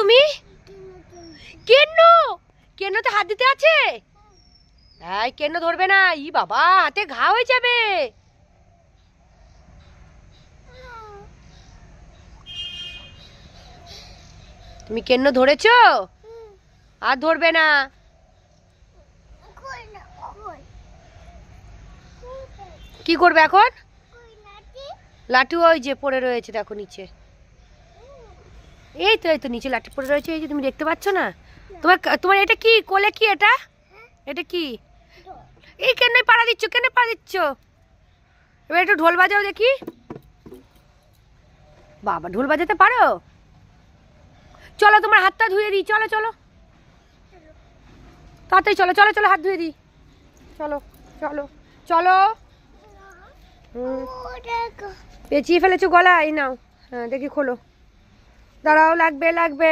তুমি? কেন কেনতে হাত দিতে আছে? এই কেন ধরবে না, ই বাবা হাতে ঘা হয়ে যাবে। তুমি কেন ধরেছো? আর ধরবে না। কি করবে এখন? লাঠি ওই যে পড়ে রয়েছে, দেখো নিচে। এই তো নিচে লাঠি পড়ে রয়েছে, এই যে তুমি দেখতে পাচ্ছ না? তোমার তোমার এটা কি কোলে? কি এটা? এটা কি? এই কেন পাড়া দিচ্ছ, কেন পাড়া দিচ্ছ? এবার একটু ঢোল বাজাও দেখি। বাবা ঢোল বাজাতে পারো? চলো তোমার হাতটা ধুয়ে দিই, চলো চলো তাড়াতাড়ি চলো চলো চলো, হাত ধুয়ে দিই, চলো চলো চলো। পেঁচিয়ে ফেলেছো গলা, এই নাও। হ্যাঁ দেখি খোলো, দাঁড়াও, লাগবে লাগবে।